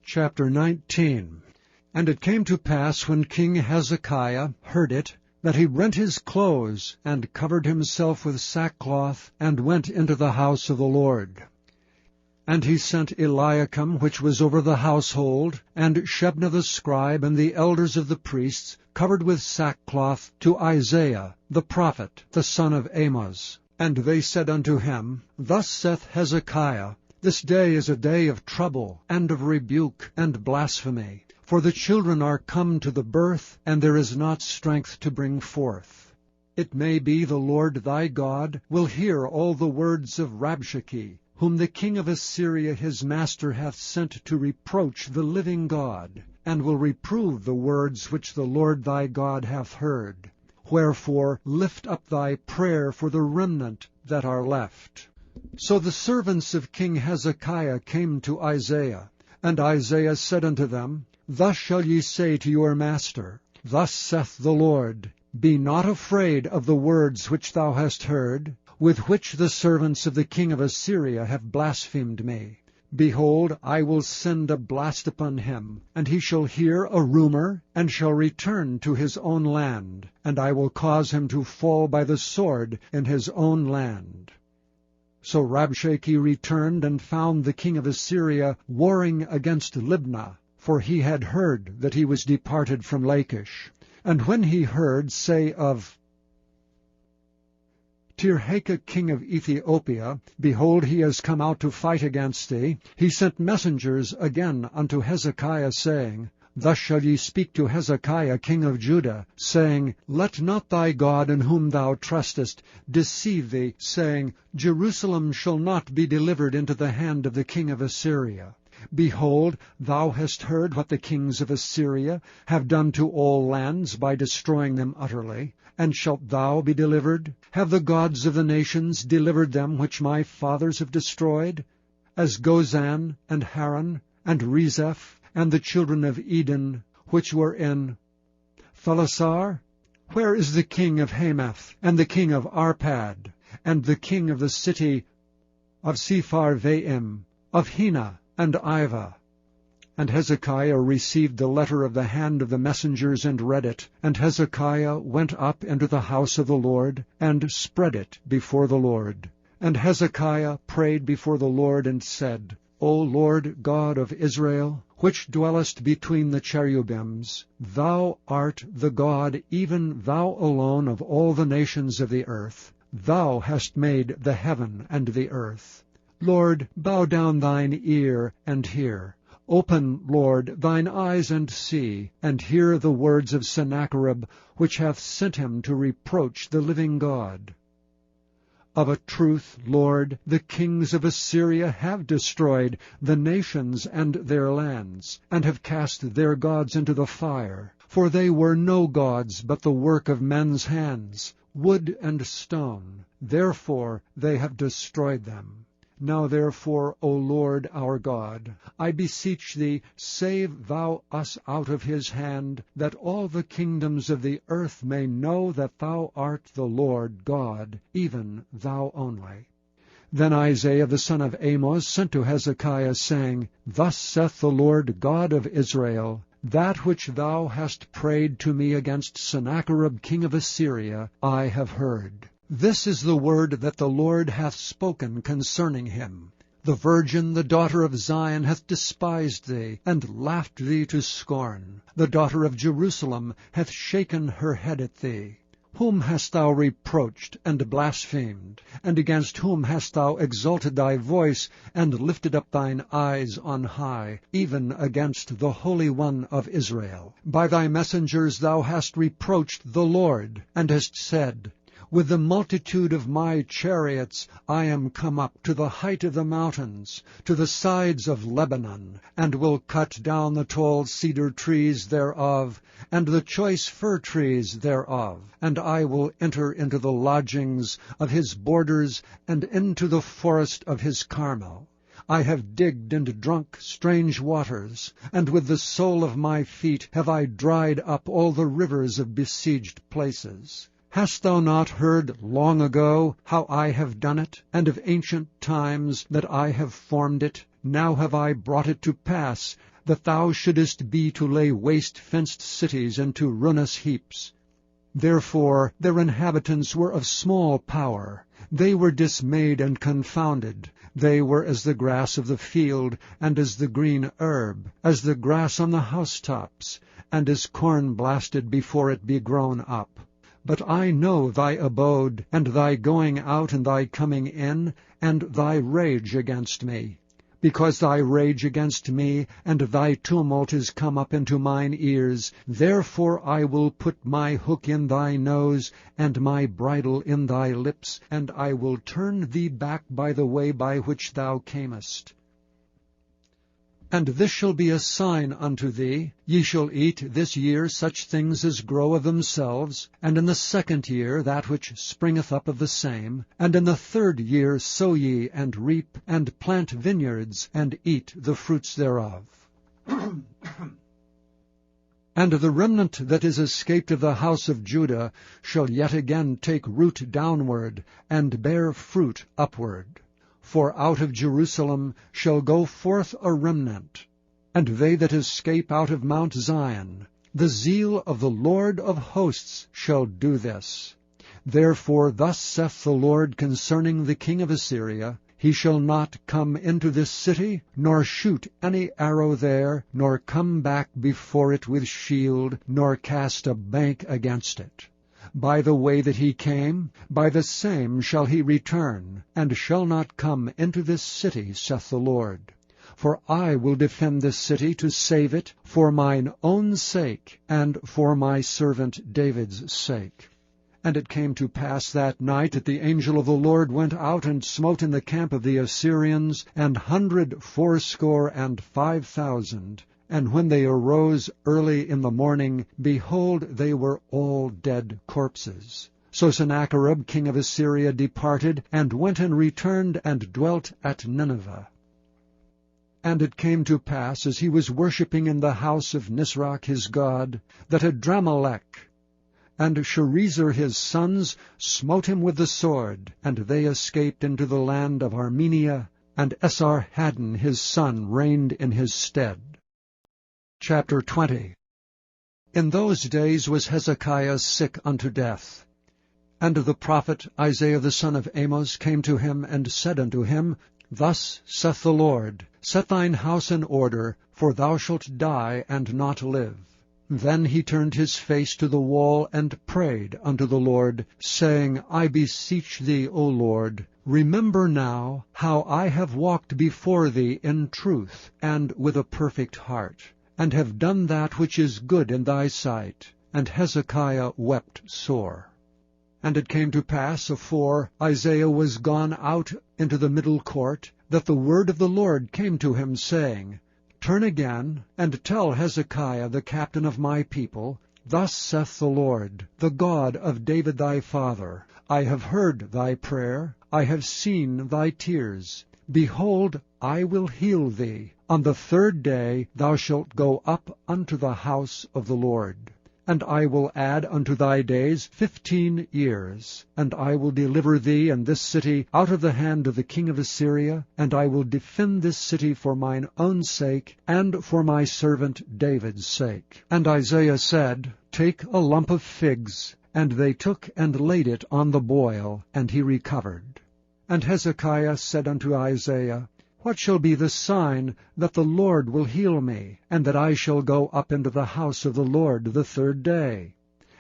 Chapter 19. And it came to pass, when King Hezekiah heard it, that he rent his clothes, and covered himself with sackcloth, and went into the house of the Lord. And he sent Eliakim, which was over the household, and Shebna the scribe, and the elders of the priests, covered with sackcloth, to Isaiah the prophet, the son of Amoz. And they said unto him, Thus saith Hezekiah, This day is a day of trouble, and of rebuke, and blasphemy. For the children are come to the birth, and there is not strength to bring forth. It may be the Lord thy God will hear all the words of Rabshakeh, whom the king of Assyria his master hath sent to reproach the living God, and will reprove the words which the Lord thy God hath heard. Wherefore lift up thy prayer for the remnant that are left. So the servants of King Hezekiah came to Isaiah, and Isaiah said unto them, Thus shall ye say to your master, Thus saith the Lord, Be not afraid of the words which thou hast heard, with which the servants of the king of Assyria have blasphemed me. Behold, I will send a blast upon him, and he shall hear a rumor, and shall return to his own land, and I will cause him to fall by the sword in his own land. So Rabshakeh returned and found the king of Assyria warring against Libnah, for he had heard that he was departed from Lachish. And when he heard say of Tirhakah king of Ethiopia, Behold, he is come out to fight against thee, he sent messengers again unto Hezekiah, saying, Thus shall ye speak to Hezekiah king of Judah, saying, Let not thy God in whom thou trustest deceive thee, saying, Jerusalem shall not be delivered into the hand of the king of Assyria. Behold, thou hast heard what the kings of Assyria have done to all lands by destroying them utterly. And shalt thou be delivered? Have the gods of the nations delivered them which my fathers have destroyed? As Gozan, and Haran, and Rezeph, and the children of Eden, which were in Thalasar? Where is the king of Hamath, and the king of Arpad, and the king of the city of Sepharvaim, of Hena, and Ivah? And Hezekiah received the letter of the hand of the messengers, and read it. And Hezekiah went up into the house of the Lord, and spread it before the Lord. And Hezekiah prayed before the Lord, and said, O Lord God of Israel, which dwellest between the cherubims, Thou art the God, even Thou alone, of all the nations of the earth. Thou hast made the heaven and the earth. Lord, bow down thine ear, and hear. Open, Lord, thine eyes, and see, and hear the words of Sennacherib, which hath sent him to reproach the living God. Of a truth, Lord, the kings of Assyria have destroyed the nations and their lands, and have cast their gods into the fire. For they were no gods, but the work of men's hands, wood and stone. Therefore they have destroyed them. Now therefore, O Lord our God, I beseech thee, save thou us out of his hand, that all the kingdoms of the earth may know that thou art the Lord God, even thou only. Then Isaiah the son of Amoz sent to Hezekiah, saying, Thus saith the Lord God of Israel, That which thou hast prayed to me against Sennacherib king of Assyria, I have heard. This is the word that the Lord hath spoken concerning him. The virgin, the daughter of Zion, hath despised thee, and laughed thee to scorn. The daughter of Jerusalem hath shaken her head at thee. Whom hast thou reproached and blasphemed? And against whom hast thou exalted thy voice, and lifted up thine eyes on high, even against the Holy One of Israel? By thy messengers thou hast reproached the Lord, and hast said, With the multitude of my chariots I am come up to the height of the mountains, to the sides of Lebanon, and will cut down the tall cedar trees thereof, and the choice fir trees thereof. And I will enter into the lodgings of his borders, and into the forest of his Carmel. I have digged and drunk strange waters, and with the sole of my feet have I dried up all the rivers of besieged places. Hast thou not heard long ago how I have done it, and of ancient times that I have formed it? now have I brought it to pass, that thou shouldest be to lay waste fenced cities into ruinous heaps. Therefore their inhabitants were of small power. They were dismayed and confounded. They were as the grass of the field, and as the green herb, as the grass on the housetops, and as corn blasted before it be grown up. But I know thy abode, and thy going out and thy coming in, and thy rage against me. Because thy rage against me, and thy tumult is come up into mine ears, therefore I will put my hook in thy nose, and my bridle in thy lips, and I will turn thee back by the way by which thou camest. And this shall be a sign unto thee, ye shall eat this year such things as grow of themselves, and in the 2nd year that which springeth up of the same, and in the 3rd year sow ye, and reap, and plant vineyards, and eat the fruits thereof. And the remnant that is escaped of the house of Judah shall yet again take root downward, and bear fruit upward. For out of Jerusalem shall go forth a remnant, and they that escape out of Mount Zion. The zeal of the Lord of hosts shall do this. Therefore thus saith the Lord concerning the king of Assyria, He shall not come into this city, nor shoot any arrow there, nor come back before it with shield, nor cast a bank against it. By the way that he came, by the same shall he return, and shall not come into this city, saith the Lord. For I will defend this city to save it, for mine own sake, and for my servant David's sake. And it came to pass that night that the angel of the Lord went out and smote in the camp of the Assyrians 185,000. And when they arose early in the morning, behold, they were all dead corpses. So Sennacherib king of Assyria departed, and went and returned, and dwelt at Nineveh. And it came to pass, as he was worshipping in the house of Nisroch his god, that Adramelech and Sharezer his sons smote him with the sword, and they escaped into the land of Armenia, and Esarhaddon his son reigned in his stead. Chapter 20. In those days was Hezekiah sick unto death. And the prophet Isaiah the son of Amos came to him, and said unto him, Thus saith the Lord, Set thine house in order, for thou shalt die and not live. Then he turned his face to the wall, and prayed unto the Lord, saying, I beseech thee, O Lord, remember now how I have walked before thee in truth, and with a perfect heart, and have done that which is good in thy sight. And Hezekiah wept sore. And it came to pass, afore Isaiah was gone out into the middle court, that the word of the Lord came to him, saying, Turn again, and tell Hezekiah the captain of my people, Thus saith the Lord, the God of David thy father, I have heard thy prayer, I have seen thy tears. Behold, I will heal thee. On the 3rd day thou shalt go up unto the house of the Lord. And I will add unto thy days 15 years. And I will deliver thee and this city out of the hand of the king of Assyria, and I will defend this city for mine own sake, and for my servant David's sake. And Isaiah said, Take a lump of figs. And they took and laid it on the boil, and he recovered. And Hezekiah said unto Isaiah, What shall be the sign that the Lord will heal me, and that I shall go up into the house of the Lord the 3rd day?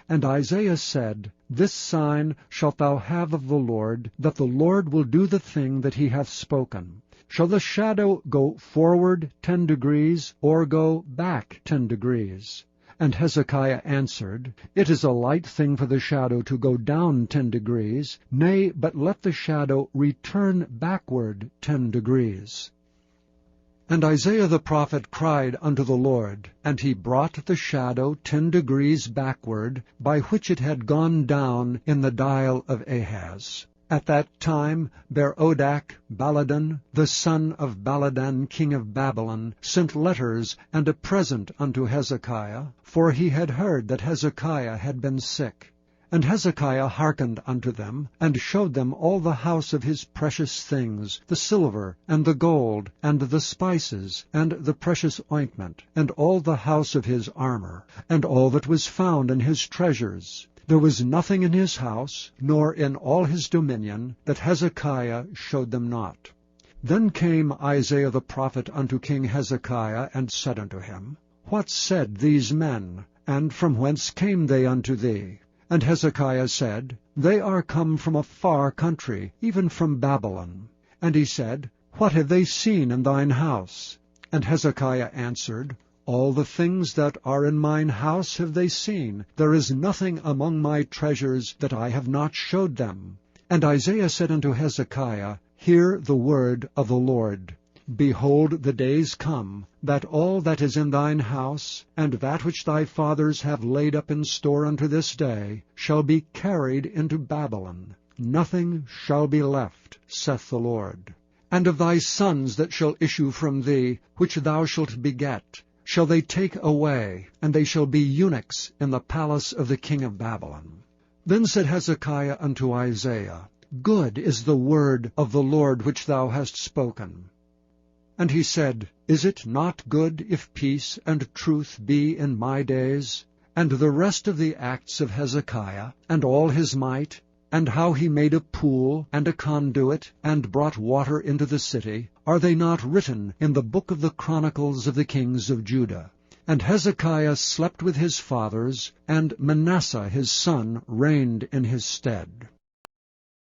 And Isaiah said, This sign shalt thou have of the Lord, that the Lord will do the thing that he hath spoken. Shall the shadow go forward 10 degrees, or go back 10 degrees? And Hezekiah answered, It is a light thing for the shadow to go down 10 degrees, nay, but let the shadow return backward 10 degrees. And Isaiah the prophet cried unto the Lord, and he brought the shadow 10 degrees backward, by which it had gone down in the dial of Ahaz. At that time Berodach Baladan, the son of Baladan king of Babylon, sent letters and a present unto Hezekiah, for he had heard that Hezekiah had been sick. And Hezekiah hearkened unto them, and showed them all the house of his precious things, the silver, and the gold, and the spices, and the precious ointment, and all the house of his armor, and all that was found in his treasures. There was nothing in his house, nor in all his dominion, that Hezekiah showed them not. Then came Isaiah the prophet unto King Hezekiah, and said unto him, What said these men, and from whence came they unto thee? And Hezekiah said, They are come from a far country, even from Babylon. And he said, What have they seen in thine house? And Hezekiah answered, All the things that are in mine house have they seen. There is nothing among my treasures that I have not showed them. And Isaiah said unto Hezekiah, Hear the word of the Lord. Behold, the days come, that all that is in thine house, and that which thy fathers have laid up in store unto this day, shall be carried into Babylon. Nothing shall be left, saith the Lord. And of thy sons that shall issue from thee, which thou shalt beget, shall they take away, and they shall be eunuchs in the palace of the king of Babylon. Then said Hezekiah unto Isaiah, Good is the word of the Lord which thou hast spoken. And he said, Is it not good if peace and truth be in my days? And the rest of the acts of Hezekiah, and all his might, and how he made a pool and a conduit, and brought water into the city, are they not written in the book of the chronicles of the kings of Judah? And Hezekiah slept with his fathers, and Manasseh his son reigned in his stead.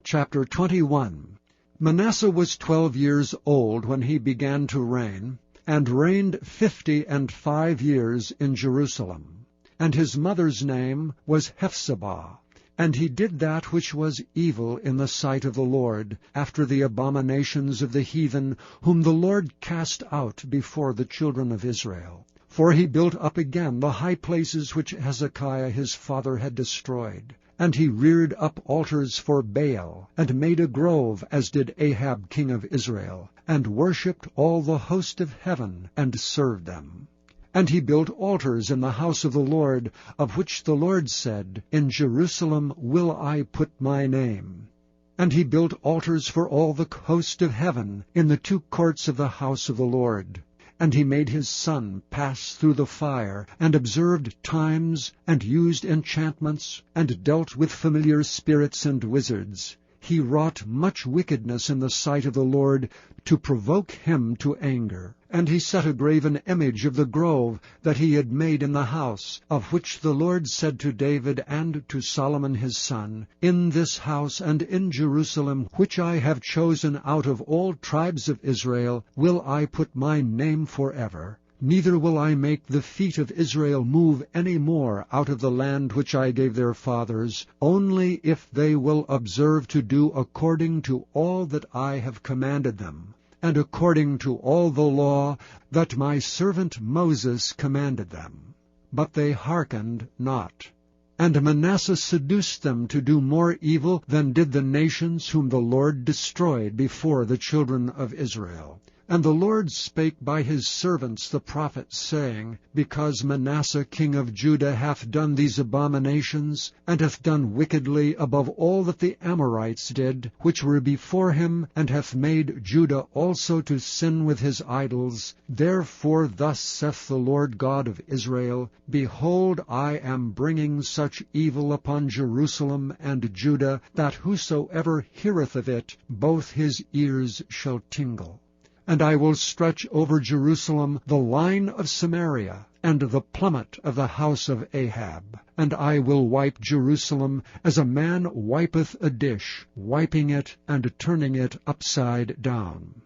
Chapter 21. Manasseh was 12 years old when he began to reign, and reigned 55 years in Jerusalem. And his mother's name was Hephzibah. And he did that which was evil in the sight of the Lord, after the abominations of the heathen, whom the Lord cast out before the children of Israel. For he built up again the high places which Hezekiah his father had destroyed. And he reared up altars for Baal, and made a grove, as did Ahab king of Israel, and worshipped all the host of heaven, and served them. And he built altars in the house of the Lord, of which the Lord said, In Jerusalem will I put my name. And he built altars for all the host of heaven, in the 2 courts of the house of the Lord. And he made his son pass through the fire, and observed times, and used enchantments, and dealt with familiar spirits and wizards. He wrought much wickedness in the sight of the Lord, to provoke him to anger. And he set a graven image of the grove that he had made in the house, of which the Lord said to David and to Solomon his son, In this house and in Jerusalem, which I have chosen out of all tribes of Israel, will I put my name forever. Neither will I make the feet of Israel move any more out of the land which I gave their fathers, only if they will observe to do according to all that I have commanded them, and according to all the law that my servant Moses commanded them. But they hearkened not. And Manasseh seduced them to do more evil than did the nations whom the Lord destroyed before the children of Israel. And the Lord spake by his servants the prophets, saying, Because Manasseh king of Judah hath done these abominations, and hath done wickedly above all that the Amorites did, which were before him, and hath made Judah also to sin with his idols, therefore thus saith the Lord God of Israel, Behold, I am bringing such evil upon Jerusalem and Judah, that whosoever heareth of it, both his ears shall tingle. And I will stretch over Jerusalem the line of Samaria, and the plummet of the house of Ahab. And I will wipe Jerusalem as a man wipeth a dish, wiping it and turning it upside down.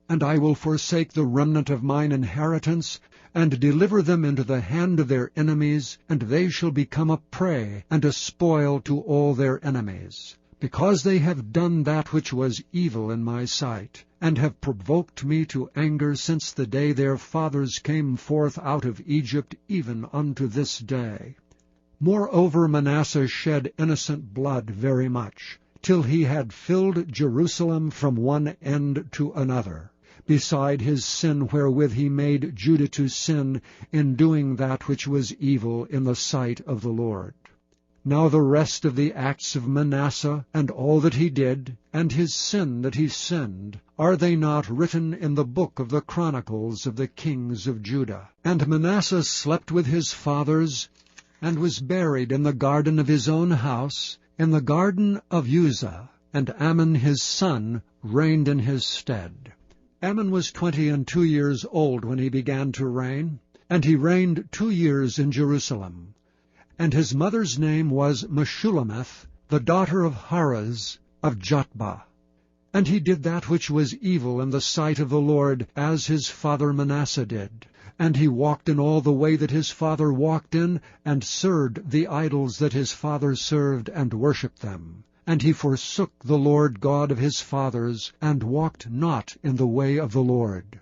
And I will forsake the remnant of mine inheritance, and deliver them into the hand of their enemies, and they shall become a prey and a spoil to all their enemies. Because they have done that which was evil in my sight, and have provoked me to anger since the day their fathers came forth out of Egypt, even unto this day. Moreover Manasseh shed innocent blood very much, till he had filled Jerusalem from one end to another, beside his sin wherewith he made Judah to sin in doing that which was evil in the sight of the Lord. Now the rest of the acts of Manasseh, and all that he did, and his sin that he sinned, are they not written in the book of the chronicles of the kings of Judah? And Manasseh slept with his fathers, and was buried in the garden of his own house, in the garden of Uzzah, and Amon his son reigned in his stead. Amon was 22 years old when he began to reign, and he reigned 2 years in Jerusalem. And his mother's name was Meshullemeth, the daughter of Haraz of Jotbah. And he did that which was evil in the sight of the Lord, as his father Manasseh did. And he walked in all the way that his father walked in, and served the idols that his father served, and worshipped them. And he forsook the Lord God of his fathers, and walked not in the way of the Lord.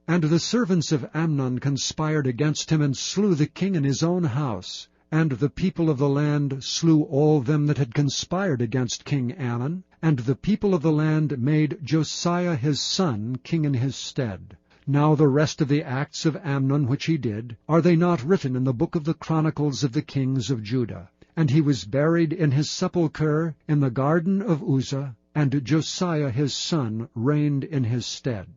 And the servants of Amnon conspired against him, and slew the king in his own house. And the people of the land slew all them that had conspired against King Amon. And the people of the land made Josiah his son king in his stead. Now the rest of the acts of Amnon which he did, are they not written in the book of the chronicles of the kings of Judah? And he was buried in his sepulchre in the garden of Uzzah, and Josiah his son reigned in his stead.